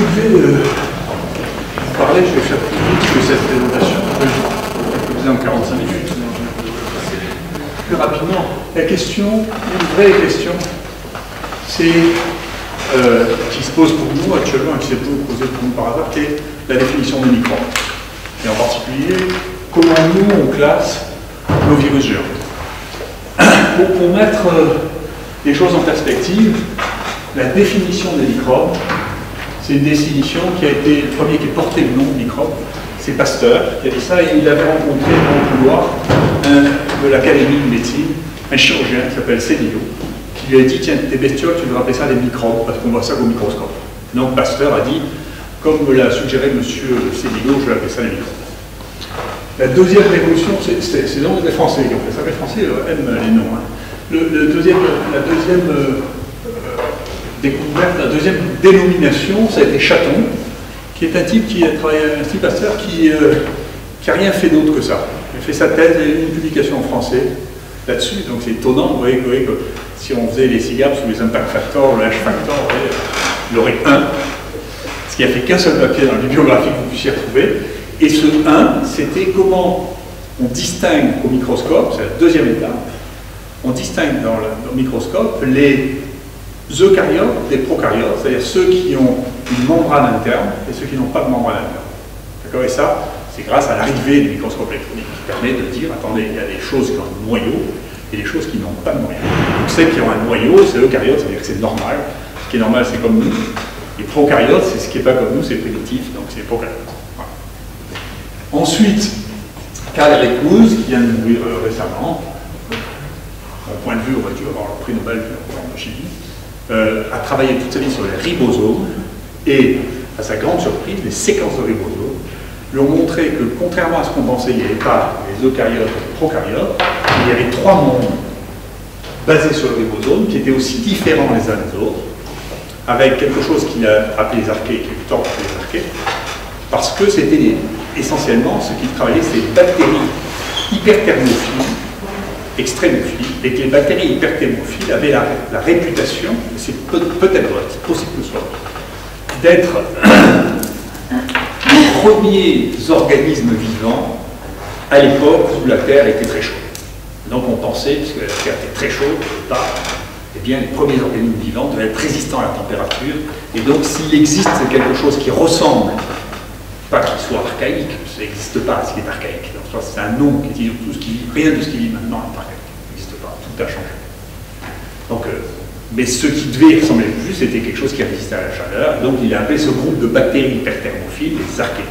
voulais vous parler, je vais faire plus vite que cette présentation, je faisais en 45 minutes, donc je vais passer plus rapidement. La question, une vraie question, c'est qui se pose pour nous actuellement et qui s'est posée pour nous par hasard, qui est la définition des microbes. Et en particulier, comment nous on classe nos virus géants. Pour mettre les choses en perspective, la définition des microbes, c'est une définition qui a été, le premier qui a porté le nom de microbe, c'est Pasteur qui a dit ça, et il avait rencontré dans le couloir de l'Académie de médecine un chirurgien qui s'appelle Sénilot, qui lui a dit, tiens, tes bestioles, tu devrais appeler ça des microbes, parce qu'on voit ça au microscope. Donc Pasteur a dit, comme me l'a suggéré M. Sénilot, je vais appeler ça les microbes. La deuxième révolution, c'est donc les Français qui ont fait ça. Les Français aiment les noms. Hein. La deuxième découverte, la deuxième dénomination, ça a été Chaton, qui est un type qui a travaillé, un type Pasteur qui n'a rien fait d'autre que ça. Il a fait sa thèse et une publication en français là-dessus, donc c'est étonnant. Vous voyez que si on faisait les cigares sous les impact factors, le H-factor, il aurait 1, ce qui a fait qu'un seul papier dans la bibliographie que vous puissiez retrouver. Et ce 1, c'était comment on distingue au microscope, c'est la deuxième étape, on distingue dans le microscope les eucaryotes des prokaryotes, c'est-à-dire ceux qui ont une membrane interne et ceux qui n'ont pas de membrane interne. D'accord? Et ça, c'est grâce à l'arrivée du microscope électronique qui permet de dire, attendez, il y a des choses qui ont un noyau et des choses qui n'ont pas de noyau. Donc celles qui ont un noyau, c'est eucaryotes, c'est-à-dire que c'est normal. Ce qui est normal, c'est comme nous. Les prokaryotes, c'est ce qui n'est pas comme nous, c'est primitif, donc c'est prokaryotes. Ensuite, Karl Erik, qui vient de mourir récemment, mon point de vue, aurait dû avoir le prix Nobel de chimie, a travaillé toute sa vie sur les ribosomes, et à sa grande surprise, les séquences de ribosomes lui ont montré que, contrairement à ce qu'on pensait, il n'y avait pas les eucaryotes et les prokaryotes, il y avait 3 mondes basés sur le ribosome qui étaient aussi différents les uns des autres, avec quelque chose qu'il a appelé les archées, qui est plus tard appelé les archées, parce que c'était essentiellement ce qui travaillait, c'est les bactéries hyperthermophiles, extrémophiles, et que les bactéries hyperthermophiles avaient la réputation, c'est peut-être vrai, c'est possible que ce soit, d'être les premiers organismes vivants à l'époque où la Terre était très chaude. Donc on pensait, puisque la Terre était très chaude, eh bien les premiers organismes vivants devaient être résistants à la température, et donc s'il existe quelque chose qui ressemble, pas qu'il soit archaïque, ça n'existe pas ce qui est archaïque. C'est un nom qui dit tout ce qui vit, rien de ce qui vit maintenant est archaïque, ça n'existe pas, tout a changé. Donc, mais ce qui devait ressembler le plus, c'était quelque chose qui résistait à la chaleur, et donc il a appelé ce groupe de bactéries hyperthermophiles les archées.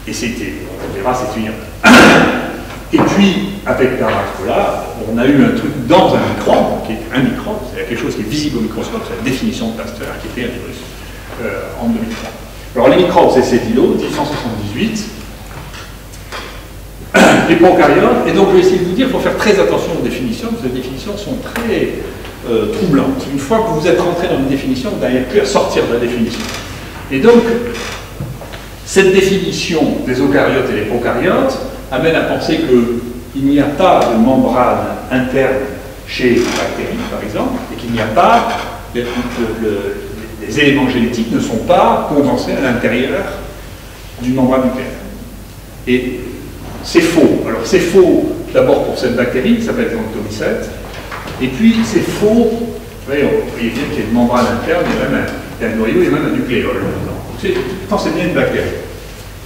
Et c'était, on verra, c'est une. Et puis, avec Darmacola, on a eu un truc dans un microbe, qui est un microbe, c'est quelque chose qui est visible au microscope, c'est la définition de Pasteur, qui était un virus en 2003. Alors les microbes, c'est Sénilot, 1878, les prokaryotes, et donc je vais essayer de vous dire, il faut faire très attention aux définitions, parce que les définitions sont très troublantes. Une fois que vous êtes rentré dans une définition, vous n'arrivez plus à sortir de la définition. Et donc, cette définition des eucaryotes et des prokaryotes amène à penser qu'il n'y a pas de membrane interne chez les bactéries, par exemple, et qu'il n'y a pas les éléments génétiques ne sont pas condensés à l'intérieur d'une membrane nucléaire. Et c'est faux. Alors c'est faux d'abord pour cette bactérie qui s'appelle Xanthomycete, et puis c'est faux, vous voyez bien qu'il y a une membrane interne, il y a un noyau, il y a même un nucléole. Pourtant c'est bien une bactérie.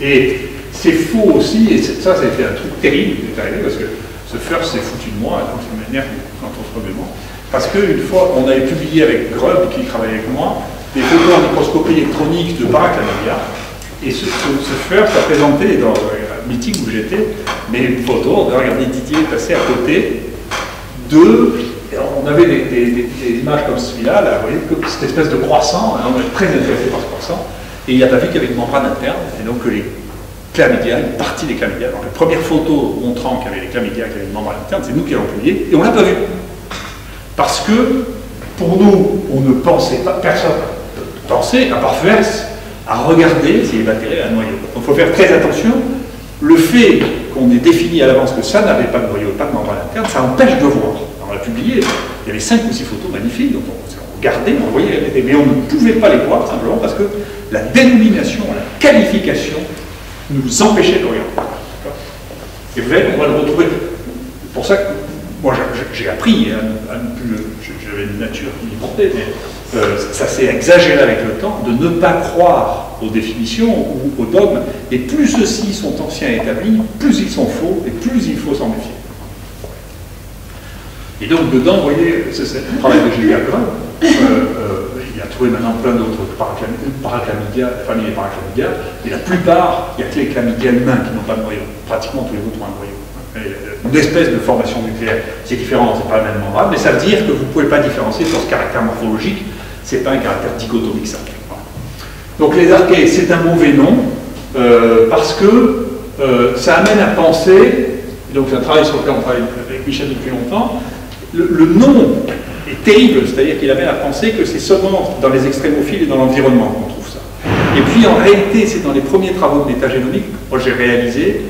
Et c'est faux aussi, et ça a été un truc terrible qui est arrivé, parce que ce first s'est foutu de moi, donc ça m'énerve quand on se remet moi, parce qu'une fois, on avait publié avec Grubb, qui travaillait avec moi, des photos en microscopie électronique de Baraclamia, et ce first a présenté dans un meeting où j'étais mes photos. Regardez, Didier est passé à côté de. On avait des images comme celui-là, là, vous voyez, cette espèce de croissant, hein, on est très intéressé par ce croissant, et il n'a pas vu qu'il y avait une membrane interne, et donc que les chlamydia, une partie des chlamydia, donc la première photo montrant qu'il y avait les chlamydia, qu'il y avait une membrane interne, c'est nous qui l'avons publié, et on ne l'a pas vu. Parce que, pour nous, on ne pensait pas, personne ne pensait, à part Fers, à regarder si les bactéries avaient un noyau. Donc il faut faire très attention. Le fait qu'on ait défini à l'avance que ça n'avait pas de noyau, pas de membrane interne, ça empêche de voir. On l'a publié, il y avait 5 ou 6 photos magnifiques, donc on garder, on voyait les répéter, mais on ne pouvait pas les voir simplement parce que la dénomination, la qualification nous empêchait de regarder. Et vous voyez, on va le retrouver. C'est pour ça que moi j'ai appris à ne plus. J'avais une nature qui m'y portait, mais ça s'est exagéré avec le temps, de ne pas croire aux définitions ou aux dogmes, et plus ceux-ci sont anciens et établis, plus ils sont faux, et plus il faut s'en méfier. Et donc dedans, vous voyez, c'est le travail de Gilles Gagrin. Il a trouvé maintenant plein d'autres paraclamidia, familles de paraclamidia, et la plupart, il n'y a que les chlamydia humains qui n'ont pas de noyau. Pratiquement tous les autres ont un noyau. Une espèce de formation nucléaire, c'est différent, c'est pas la même membrane, mais ça veut dire que vous ne pouvez pas différencier sur ce caractère morphologique, c'est pas un caractère dichotomique ça. Donc les archées, c'est un mauvais nom, parce que ça amène à penser, et donc c'est un travail sur lequel on travaille avec Michel depuis longtemps, le nom est terrible, c'est-à-dire qu'il amène à penser que c'est seulement dans les extrémophiles et dans l'environnement qu'on trouve ça. Et puis en réalité, c'est dans les premiers travaux de métagénomique, moi j'ai réalisé,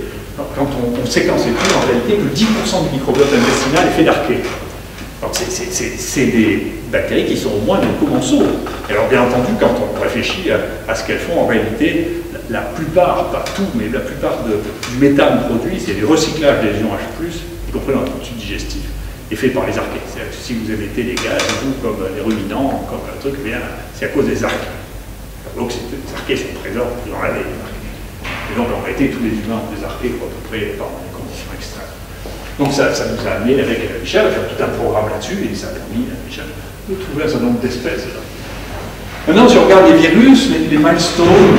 quand on séquençait tout, en réalité, que 10% du microbiote intestinal est fait d'archées. C'est des bactéries qui sont au moins des commensaux. Alors bien entendu, quand on réfléchit à ce qu'elles font, en réalité, la plupart, pas tout, mais la plupart du méthane produit, c'est des recyclages des ions H+, y compris dans le processus digestif, est fait par les archées. C'est-à-dire que si vous émettez des gaz, comme les ruminants, comme un truc, c'est à cause des archées. Donc les archées sont présentes dans la vie. Et donc en réalité, tous les humains ont des archées à peu près dans des conditions extrêmes. Donc ça nous a amené avec Michel à faire tout un programme là-dessus, et ça a permis à Michel de trouver un certain nombre d'espèces. Maintenant, si on regarde les virus, les milestones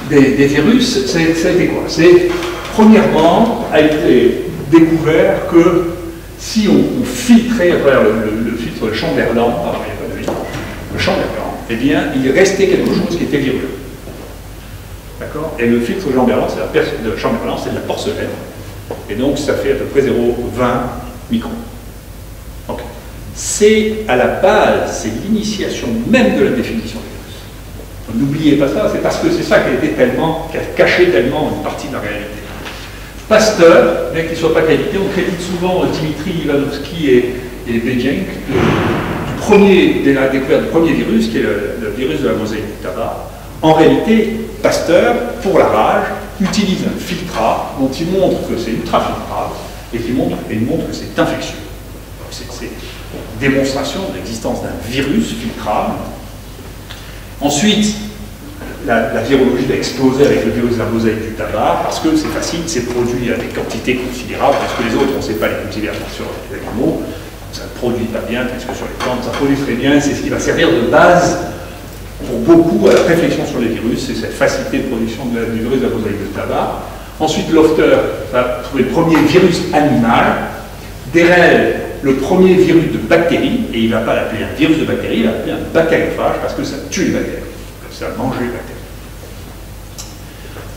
des virus, ça a été quoi? C'est, premièrement, a été découvert que si on filtrait à travers le filtre Chamberlain, pardon, il n'y a pas de filtre, le Chamberlain, eh bien, il restait quelque chose qui était virulent. D'accord? Et le filtre Chamberlain, c'est de la porcelaine. Et donc, ça fait à peu près 0,20 microns. Donc, c'est à la base, c'est l'initiation même de la définition des virus. Donc, n'oubliez pas ça, c'est parce que c'est ça qui a caché tellement une partie de la réalité. Pasteur, bien qu'il ne soit pas crédité, on crédite souvent Dimitri Ivanovski et Beijing de la découverte du premier virus, qui est le virus de la mosaïque du tabac. En réalité, Pasteur, pour la rage, utilise un filtrat dont il montre que c'est ultra-filtrable et il montre que c'est infectieux. C'est une démonstration de l'existence d'un virus filtrable. Ensuite, la virologie va exploser avec le virus de la mosaïque du tabac parce que c'est facile, c'est produit à des quantités considérables, parce que les autres, on ne sait pas les cultiver sur les animaux, ça ne produit pas bien, parce que sur les plantes, ça produit très bien, c'est ce qui va servir de base pour beaucoup à la réflexion sur les virus, c'est cette facilité de production du virus de la mosaïque de tabac. Ensuite, Lofter va trouver le premier virus animal, Derel le premier virus de bactéries, et il ne va pas l'appeler un virus de bactéries, il va l'appeler un bactériophage parce que ça tue les bactéries, ça mange les bactéries.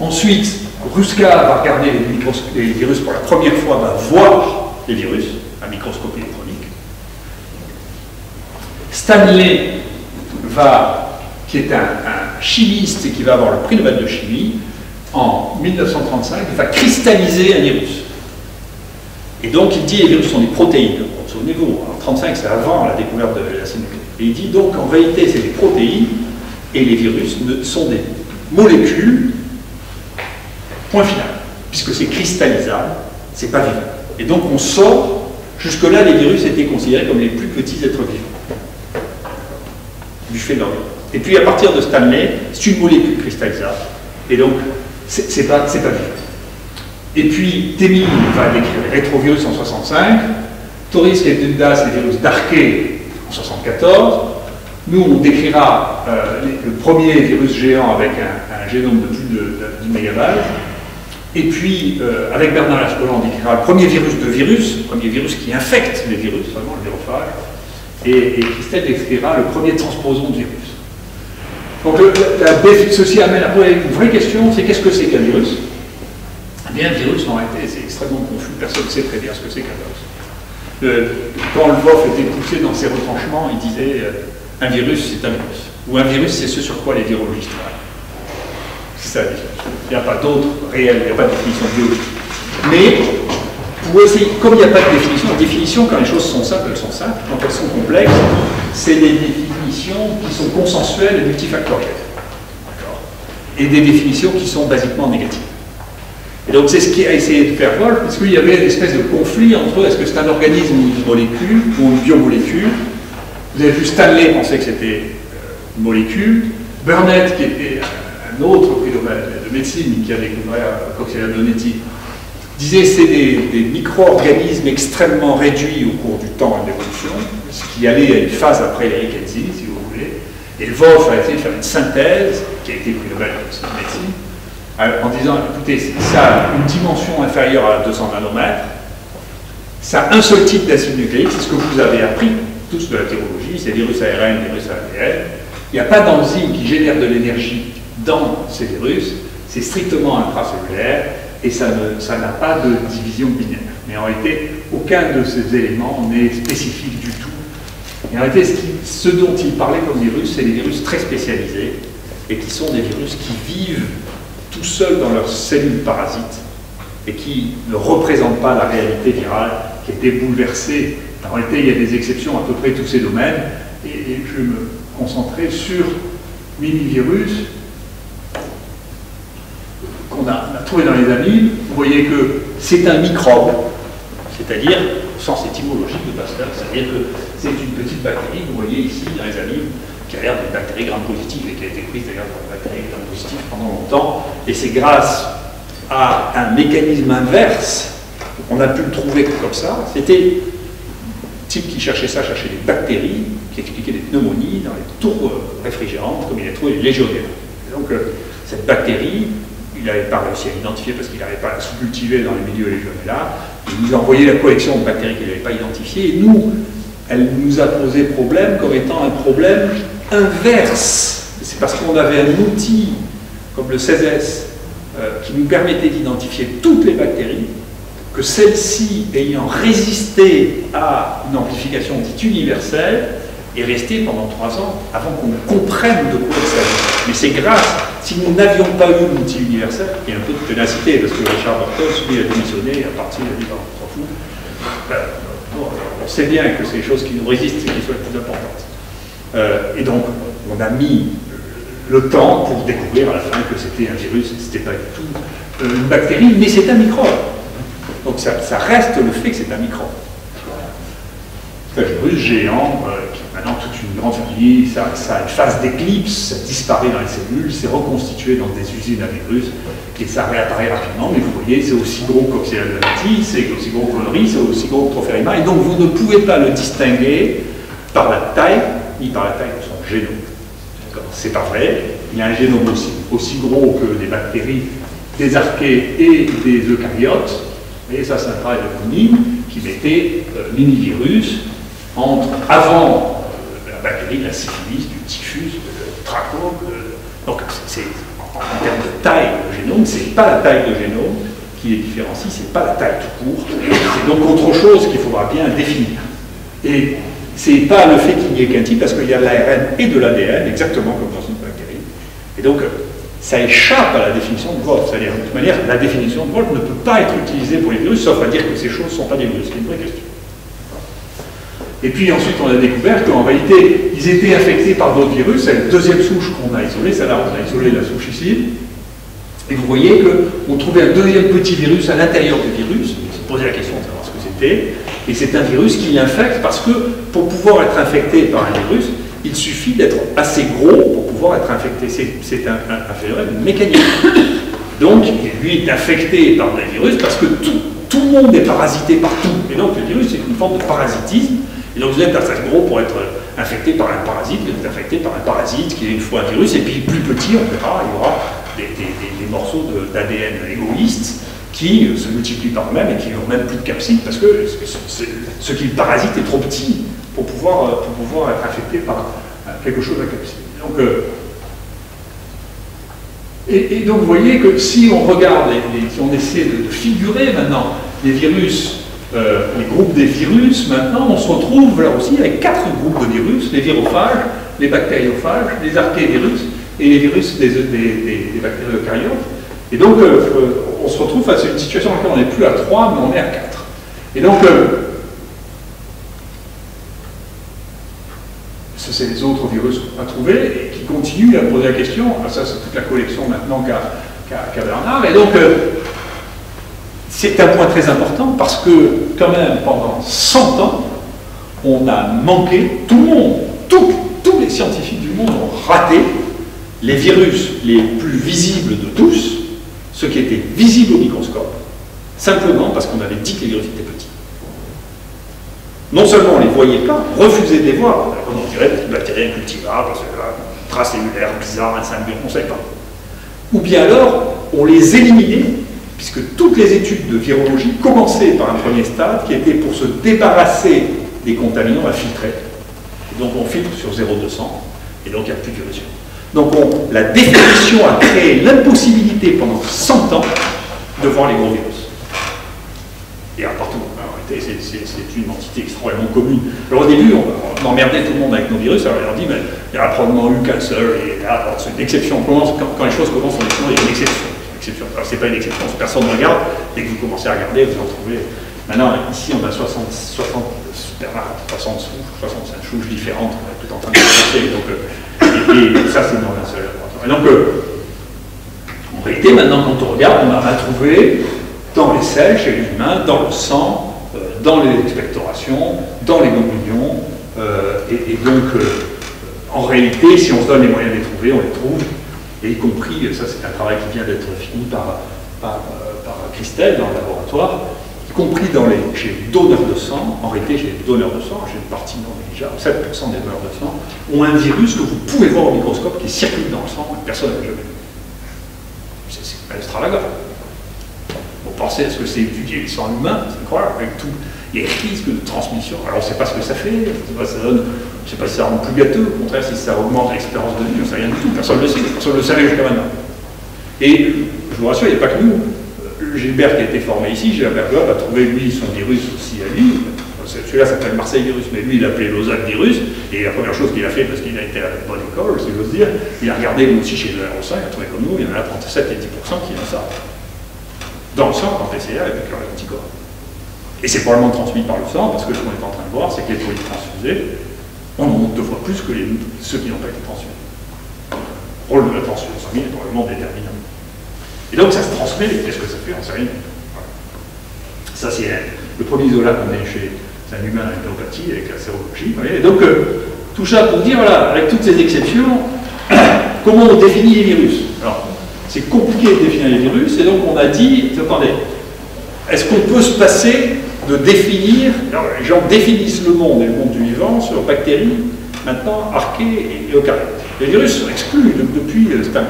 Ensuite, Ruska va regarder les virus pour la première fois, va voir les virus à microscope électronique. Stanley qui est un chimiste et qui va avoir le prix Nobel de chimie, en 1935, il va cristalliser un virus. Et donc il dit les virus sont des protéines. Souvenez-vous, en 1935, c'est avant la découverte de la cellule. Et il dit donc en réalité c'est des protéines et les virus sont des molécules, point final. Puisque c'est cristallisable, c'est pas vivant. Et donc on sort, jusque-là les virus étaient considérés comme les plus petits êtres vivants. Du fait de leur vie. Et puis à partir de Stanley, c'est une molécule cristallisable. Et donc, c'est pas vivant. Et puis, Temmin va décrire les rétrovirus en 1965, Toris et Dundas, les virus d'Arché en 1974. Nous, on décrira le premier virus géant avec un génome de plus d'une mégabyte. Et puis, avec Bernard Lascolan, on décrira le premier virus qui infecte les virus, vraiment le virophage. Et Christelle décrira le premier transposon de virus. Donc, ceci amène après une vraie question, c'est qu'est-ce que c'est qu'un virus? Eh bien, un virus, en réalité, c'est extrêmement confus, personne ne sait très bien ce que c'est qu'un virus. Quand Lvov était poussé dans ses retranchements, il disait un virus, c'est un virus. Ou un virus, c'est ce sur quoi les virologistes travaillent. C'est ça la définition. Il n'y a pas d'autre réel, il n'y a pas de définition biologique. Mais, pour essayer, comme il n'y a pas de définition, quand les choses sont simples, elles sont simples. Quand elles sont complexes, c'est des définitions qui sont consensuelles et multifactorielles. Et des définitions qui sont basiquement négatives. Et donc c'est ce qui a essayé de faire Wolf, parce qu'il y avait une espèce de conflit entre est-ce que c'est un organisme ou une molécule ou une biomolécule. Vous avez vu Stanley penser que c'était une molécule, Burnett, qui était un autre prix de médecine qui a découvert Coxella Donetti, disait que c'est des micro-organismes extrêmement réduits au cours du temps de l'évolution, ce qui allait à une phase après l'Eric Enzi, si vous voulez. Et Wolf a essayé de faire une synthèse, qui a été prix Nobel de médecine, en disant, écoutez, ça a une dimension inférieure à 200 nanomètres, ça a un seul type d'acide nucléique, c'est ce que vous avez appris, tous de la théologie, c'est virus ARN, virus ADN. Il n'y a pas d'enzyme qui génère de l'énergie dans ces virus, c'est strictement intracellulaire, et ça n'a pas de division binaire. Mais en réalité, aucun de ces éléments n'est spécifique du tout. Et en réalité, ce dont il parlait comme virus, c'est des virus très spécialisés, et qui sont des virus qui vivent tout seuls dans leurs cellules parasites, et qui ne représentent pas la réalité virale, qui a été bouleversée. En réalité, il y a des exceptions à peu près tous ces domaines, et je vais me concentrer sur mini-virus qu'on a trouvé dans les amibes. Vous voyez que c'est un microbe, c'est-à-dire, au sens étymologique de Pasteur, c'est-à-dire que c'est une petite bactérie, vous voyez ici dans les amibes, qui a l'air d'une bactérie gram-positive et qui a été prise d'ailleurs comme bactérie gram-positive pendant longtemps, et c'est grâce à un mécanisme inverse, on a pu le trouver comme ça, c'était le type qui cherchait ça, cherchait des bactéries, qui expliquaient des pneumonies dans les tours réfrigérantes, comme il a trouvé les légionnaires. Et donc cette bactérie, il n'avait pas réussi à l'identifier parce qu'il n'avait pas à la sous-cultiver dans les milieux légionnaires. Il nous a envoyé la collection de bactéries qu'il n'avait pas identifiées, et nous, elle nous a posé problème comme étant un problème inverse. C'est parce qu'on avait un outil, comme le CESES, qui nous permettait d'identifier toutes les bactéries, que celle-ci, ayant résisté à une amplification dite universelle, est restée pendant 3 ans avant qu'on comprenne de quoi il s'agit. Mais c'est grâce, si nous n'avions pas eu l'outil universel, il y a un peu de ténacité, parce que Richard Burton, lui, a démissionné, il est parti, il a dit, on s'en fout. On sait bien que c'est les choses qui nous résistent, c'est qui soient les plus importantes. Et donc, on a mis le temps pour découvrir à la fin que c'était un virus, c'était pas du tout une bactérie, mais c'est un microbe. Donc ça reste le fait que c'est un microbe. C'est un virus géant, qui est maintenant toute une grande famille, ça a une phase d'éclipse, ça disparaît dans les cellules, c'est reconstitué dans des usines à virus, et ça réapparaît rapidement, mais vous voyez, c'est aussi gros que Coxella Donetti, c'est aussi gros que Coloris, c'est aussi gros que Trophérima, et donc vous ne pouvez pas le distinguer par la taille, ni par la taille de son génome. C'est pas vrai, il y a un génome aussi gros que des bactéries, des archées et des eucaryotes, et ça c'est un travail de Koenig qui mettait mini-virus avant la bactérie, la syphilis, du typhus, du trachome. Donc c'est en termes de taille de génome, c'est pas la taille de génome qui les différencie, c'est pas la taille tout court, c'est donc autre chose qu'il faudra bien définir. Et c'est pas le fait qu'il n'y ait qu'un type, parce qu'il y a de l'ARN et de l'ADN, exactement comme dans une bactérie. Et donc, ça échappe à la définition de Wolf. C'est-à-dire, de toute manière, la définition de Wolf ne peut pas être utilisée pour les virus, sauf à dire que ces choses ne sont pas des virus. C'est une vraie question. Et puis ensuite, on a découvert qu'en réalité, ils étaient infectés par d'autres virus. C'est la deuxième souche qu'on a isolée. Celle-là, on a isolé la souche ici. Et vous voyez qu'on trouvait un deuxième petit virus à l'intérieur du virus. On s'est posé la question de savoir ce que c'était. Et c'est un virus qui l'infecte parce que pour pouvoir être infecté par un virus, il suffit d'être assez gros pour pouvoir être infecté. C'est un phénomène mécanique. Donc, lui est infecté par des virus parce que tout le monde est parasité partout. Et donc, le virus, c'est une forme de parasitisme. Et donc, vous êtes assez gros pour être infecté par un parasite, vous êtes infecté par un parasite qui est une fois un virus, et puis plus petit, on verra, il y aura des morceaux d'ADN égoïstes qui se multiplient par eux-mêmes et qui n'ont même plus de capside parce que ce qui le parasite est trop petit pour pouvoir être affecté par quelque chose à capside. Donc, et donc vous voyez que si on regarde, si on essaie de figurer maintenant les virus, les groupes des virus, maintenant on se retrouve là aussi avec 4 groupes de virus, les virophages, les bactériophages, les archévirus et les virus des bactéries eucaryotes. Et donc on se retrouve face à une situation dans laquelle on n'est plus à 3, mais on est à 4. Et donc c'est les autres virus qu'on a trouvés, et qui continuent à poser la question. Ah, ça, c'est toute la collection maintenant qu'a Bernard. Et donc, c'est un point très important, parce que, quand même, pendant 100 ans, on a manqué, tout le monde, tous les scientifiques du monde ont raté les virus les plus visibles de tous, ceux qui étaient visibles au microscope, simplement parce qu'on avait dit que les virus étaient petits. Non seulement on ne les voyait pas, on refusait de les voir. On dirait que la bactérie incultivable, parce que là, trace cellulaire bizarre, un symbiote, on ne savait pas. Ou bien alors, on les éliminait, puisque toutes les études de virologie commençaient par un premier stade qui était pour se débarrasser des contaminants à filtrer. Et donc on filtre sur 0,200, et donc il n'y a plus de virus. Donc la définition a créé l'impossibilité pendant 100 ans de voir les gros virus. Et partout. En réalité, c'est une entité extrêmement commune. Alors au début, on emmerdait tout le monde avec nos virus, alors on leur dit, mais il y a probablement eu qu'un seul, et là, c'est une exception. Quand les choses commencent, on dit il y a une exception. Alors c'est pas une exception, personne ne regarde, dès que vous commencez à regarder, vous en trouvez. Maintenant, ici, on a 65 souches différentes, on est tout en train de passer, donc, et ça, c'est dans un seul laboratoire. Et donc, en réalité, maintenant, quand on regarde, on a trouvé dans les selles, chez les humains, dans le sang, dans les expectorations, dans les ganglions, et donc, en réalité, si on se donne les moyens de les trouver, on les trouve, et y compris, ça c'est un travail qui vient d'être fini par Christelle dans le laboratoire, y compris chez les donneurs de sang. En réalité, chez les donneurs de sang, j'ai une partie non négligeable, 7% des donneurs de sang, ont un virus que vous pouvez voir au microscope qui circule dans le sang et que personne n'a jamais vu. C'est extravagant. Vous pensez à ce que c'est étudier le sang humain, c'est incroyable, avec tous les risques de transmission. Alors on ne sait pas ce que ça fait, ça donne, je ne sais pas si ça rend plus gâteux, au contraire, si ça augmente l'expérience de vie, on ne sait rien du tout, personne ne le sait, personne ne le savait jusqu'à maintenant. Et je vous rassure, il n'y a pas que nous. Gilbert qui a été formé ici, Gilbert Gobb a trouvé lui son virus aussi à lui. Celui-là s'appelle Marseille virus, mais lui il l'appelait Lausanne virus, et la première chose qu'il a fait, parce qu'il a été à la bonne école, si j'ose dire, il a regardé lui aussi chez le RO5, il a trouvé comme nous, il y en a 37 et 10% qui ont ça. Dans le sang, en PCR, avec leurs anticorps. Et c'est probablement transmis par le sang, parce que ce qu'on est en train de voir, c'est que les produits transfusés, on en monte 2 fois plus que ceux qui n'ont pas été transfusés. Le rôle de la transfusion sanguine est probablement déterminant. Et donc ça se transmet, et qu'est-ce que ça fait? On ne sait rien. Voilà. Ça c'est le premier isolat qu'on a chez un humain avec l'homéopathie, avec la sérologie. Et donc tout ça pour dire, voilà, avec toutes ces exceptions, comment on définit les virus? Alors, c'est compliqué de définir les virus, et donc on a dit, attendez, est-ce qu'on peut se passer de définir, alors, les gens définissent le monde et le monde du vivant sur bactéries, maintenant archées et eucaryotes. Les virus sont exclus depuis ce temps.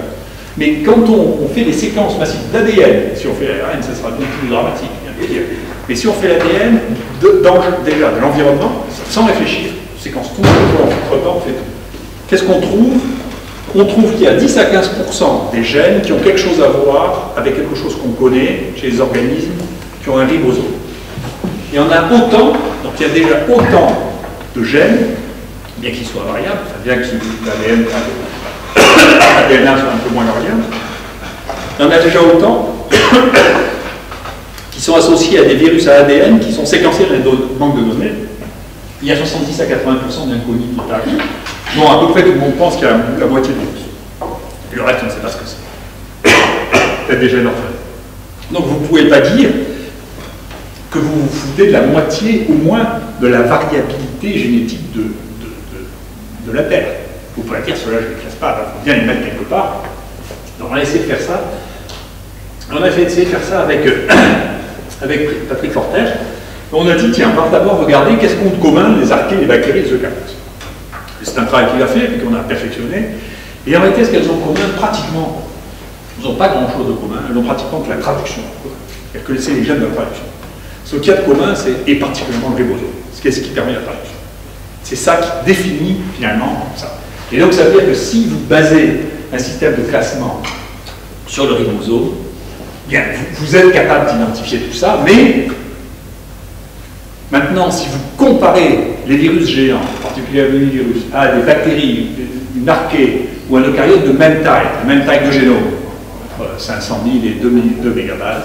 Mais quand on fait des séquences massives d'ADN, si on fait l'ARN, ça sera beaucoup plus dramatique, bien dire. Mais si on fait l'ADN, déjà de l'environnement, sans réfléchir, on séquence tout, on fait tout. Qu'est-ce qu'on trouve? On trouve qu'il y a 10 à 15% des gènes qui ont quelque chose à voir avec quelque chose qu'on connaît chez les organismes qui ont un ribosome. Il y en a autant, donc il y a déjà autant de gènes, bien qu'ils soient variables, bien que l'ADN soit un peu moins variable, il y en a déjà autant qui sont associés à des virus à ADN qui sont séquencés dans les banques de données. Il y a 70 à 80% d'inconnus total, dont à peu près tout le monde pense qu'il y a la moitié de virus. Et le reste, on ne sait pas ce que c'est. C'est des gènes orphelins. Donc vous ne pouvez pas dire que vous vous foutez de la moitié au moins de la variabilité génétique de la Terre. Vous pouvez dire, cela je ne les classe pas, il faut bien les mettre quelque part. Donc on a essayé de faire ça. On a essayé de faire ça avec Patrick Fortège. On a dit, tiens, on va d'abord regarder qu'est-ce qu'ont de commun les archées, les bactéries et les eucaryotes. C'est un travail qu'il a fait et qu'on a perfectionné. Et en réalité, ce qu'elles ont en commun, pratiquement, elles n'ont pas grand-chose de commun, elles ont pratiquement que la traduction. Elles connaissaient les gènes de la traduction. Ce qu'il y a de commun, et particulièrement le ribosome, ce qui permet la traduction. C'est ça qui définit finalement ça. Et donc ça veut dire que si vous basez un système de classement sur le ribosome, bien, vous êtes capable d'identifier tout ça, mais maintenant, si vous comparez les virus géants, en particulier le virus, à des bactéries, une archée ou un eucaryote de même taille de génome, entre 500 000 et 2 mégabases,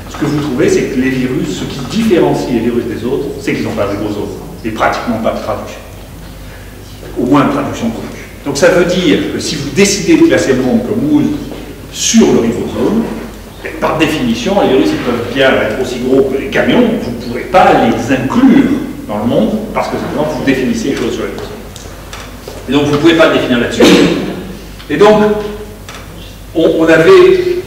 ce que vous trouvez, c'est que les virus, ce qui différencie les virus des autres, c'est qu'ils n'ont pas de ribosome, et pratiquement pas de traduction. au moins traduction convenue. Donc ça veut dire que si vous décidez de classer le monde comme moule sur le ribosome, par définition, les virus ils peuvent bien être aussi gros que les camions, vous ne pourrez pas les inclure dans le monde parce que simplement vous définissez les choses sur les ribosome. Et donc vous ne pouvez pas le définir là-dessus. Et donc, on avait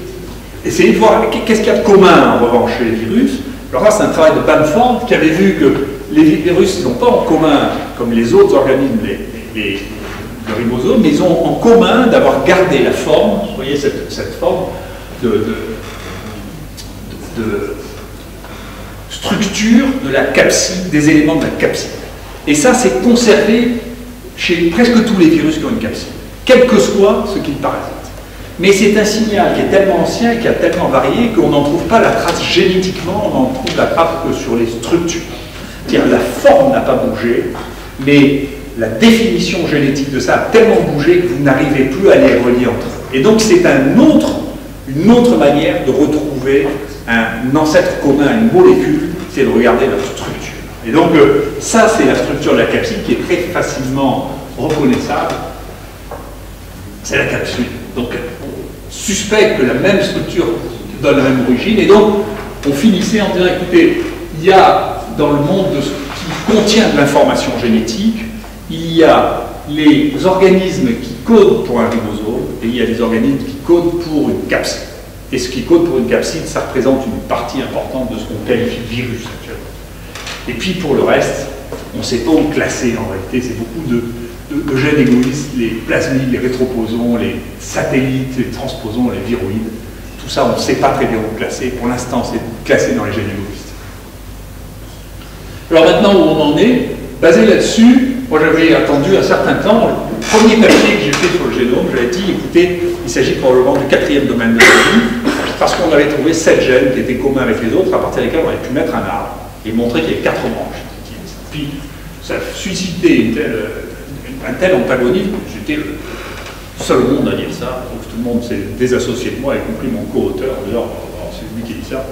essayé de voir qu'est-ce qu'il y a de commun en revanche chez les virus. Alors là, c'est un travail de Bamford qui avait vu que les virus n'ont pas en commun, comme les autres organismes, le ribosome, mais ils ont en commun d'avoir gardé la forme, vous voyez cette forme de structure de la capside, des éléments de la capside. Et ça, c'est conservé chez presque tous les virus qui ont une capside, quel que soit ce qu'ils parasitent. Mais c'est un signal qui est tellement ancien et qui a tellement varié qu'on n'en trouve pas la trace génétiquement, on n'en trouve la trace que sur les structures. C'est-à-dire la forme n'a pas bougé, mais la définition génétique de ça a tellement bougé que vous n'arrivez plus à les relier entre eux. Et donc c'est une autre manière de retrouver un ancêtre commun à une molécule, c'est de regarder leur structure. Et donc ça c'est la structure de la capsule qui est très facilement reconnaissable. C'est la capsule. Donc on suspecte que la même structure donne la même origine, et donc on finissait en disant écoutez, il y a dans le monde de ce qui contient de l'information génétique, il y a les organismes qui codent pour un ribosome et il y a les organismes qui codent pour une capside. Et ce qui code pour une capside, ça représente une partie importante de ce qu'on qualifie de virus actuellement. Et puis pour le reste, on ne sait pas où classer en réalité. C'est beaucoup de gènes égoïstes, les plasmides, les rétroposons, les satellites, les transposons, les viroïdes. Tout ça, on ne sait pas très bien où classer. Pour l'instant, c'est classé dans les gènes égoïstes. Alors maintenant où on en est, basé là-dessus, moi j'avais attendu un certain temps. Le premier papier que j'ai fait sur le génome, j'avais dit, écoutez, il s'agit probablement du 4e domaine de la vie, parce qu'on avait trouvé 7 gènes qui étaient communs avec les autres, à partir desquels on avait pu mettre un arbre et montrer qu'il y avait 4 branches. Puis ça a suscité un tel antagonisme, j'étais le seul au monde à dire ça, donc tout le monde s'est désassocié de moi, y compris mon co-auteur, d'ailleurs, c'est lui qui dit ça.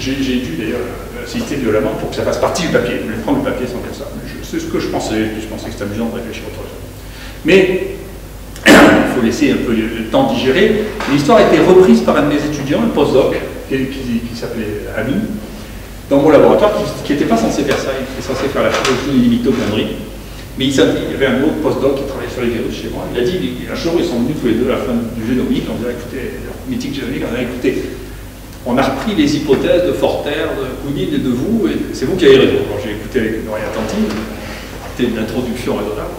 J'ai dû d'ailleurs insister violemment pour que ça fasse partie du papier. Je voulais prendre le papier sans faire ça. C'est ce que je pensais, puis je pensais que c'était amusant de réfléchir autrement. Mais il faut laisser un peu le temps d'y gérer. L'histoire a été reprise par un de mes étudiants, un postdoc, qui s'appelait Ami, dans mon laboratoire, qui n'était pas censé faire ça, il était censé faire la chirurgie des mitochondries. Mais il y avait un autre postdoc qui travaillait sur les virus chez moi. Il a dit, un jour, ils sont venus tous les deux à la fin du génomique, on disait, écoutez, mythique génomique, on a écouté. On a repris les hypothèses de Forter, de Kounine et de vous, et c'est vous qui avez raison. Alors j'ai écouté avec une oreille attentive, c'était une introduction raisonnable.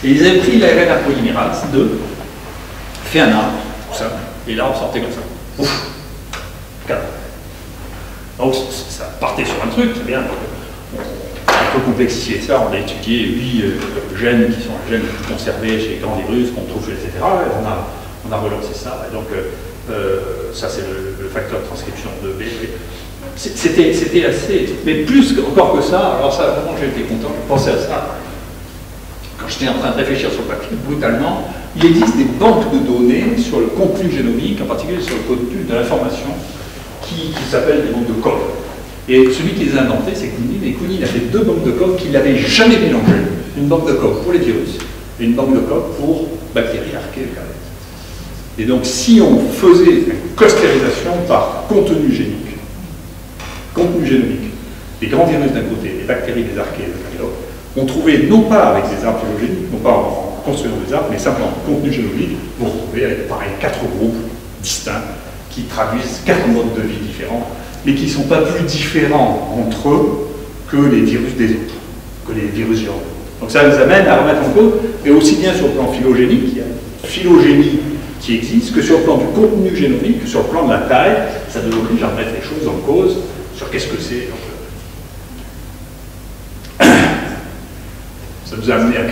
Et ils avaient pris l'ARN polymérase 2, fait un arbre, tout ça, et l'arbre sortait comme ça. Ouf, 4. Donc ça partait sur un truc, c'est bien. On a un peu complexifié ça, on a étudié 8 gènes qui sont les gènes les plus conservés chez les grands virus, qu'on trouve, etc. Et on a relancé ça. Et donc, ça c'est le facteur de transcription de B. C'était assez. Mais plus encore que ça, alors ça vraiment j'ai été content, je pensais à ça. Quand j'étais en train de réfléchir sur le papier, brutalement, il existe des banques de données sur le contenu génomique, en particulier sur le contenu de l'information, qui s'appellent des banques de code. Et celui qui les a inventés, c'est Kounine, et Kounine a fait 2 banques de code qu'il n'avait jamais mélangées. Une banque de code pour les virus, et une banque de code pour bactéries, archées, eucaryotes. Et donc, si on faisait une clusterisation par contenu génomique, les grands virus d'un côté, les bactéries, les archées, les eucaryotes, on trouvait non pas avec des arbres phylogéniques, non pas en construisant des arbres, mais simplement en contenu génomique, vous retrouvez avec pareil 4 groupes distincts qui traduisent 4 modes de vie différents, mais qui ne sont pas plus différents entre eux que les virus des autres, que les virus géants. Donc ça nous amène à remettre en cause, et aussi bien sur le plan phylogénique, il y a une phylogénie qui existe, que sur le plan du contenu génomique, que sur le plan de la taille, ça nous oblige à remettre les choses en cause sur qu'est-ce que c'est. Ça nous a amené à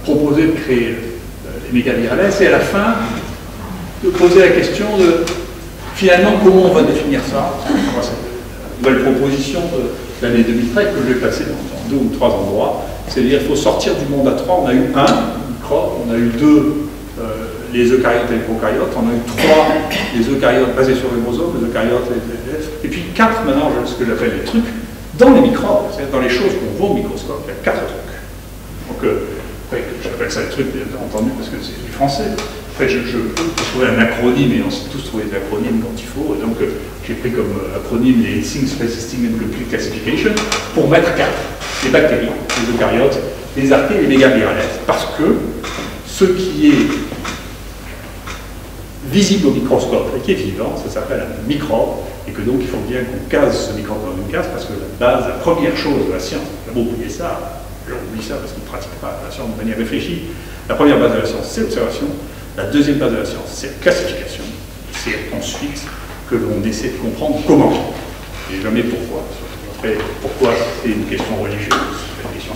proposer de créer les mégavirales, et à la fin de poser la question de finalement comment on va définir ça. Une nouvelle proposition de l'année 2013 que je vais passer dans 2 ou 3 endroits, c'est-à-dire qu'il faut sortir du monde à 3. On a eu 1 microbe, on a eu 2 les eucaryotes et les prokaryotes, on a eu 3 les eucaryotes basés sur les ribosomes, les eucaryotes, et puis 4 maintenant, ce que j'appelle les trucs, dans les microbes, c'est-à-dire dans les choses qu'on voit au microscope, il y a 4 trucs. Donc après, j'appelle ça le truc, bien entendu, parce que c'est du français. Après, je peux trouver un acronyme, et on sait tous trouver des acronymes quand il faut. Et donc, j'ai pris comme acronyme les Things Resisting Incomplete Classification pour mettre 4, les bactéries, les eucaryotes, les archées et les mégavirales. Parce que ce qui est visible au microscope et qui est vivant, ça s'appelle un microbe, et que donc il faut bien qu'on case ce microbe dans une case, parce que la première chose de la science, il faut oublier ça, on oublie ça parce qu'on ne pratique pas la science de manière réfléchie. La première base de la science, c'est l'observation. La deuxième base de la science, c'est la classification. C'est ensuite que l'on essaie de comprendre comment, et jamais pourquoi. Après, pourquoi, c'est une question religieuse, c'est une question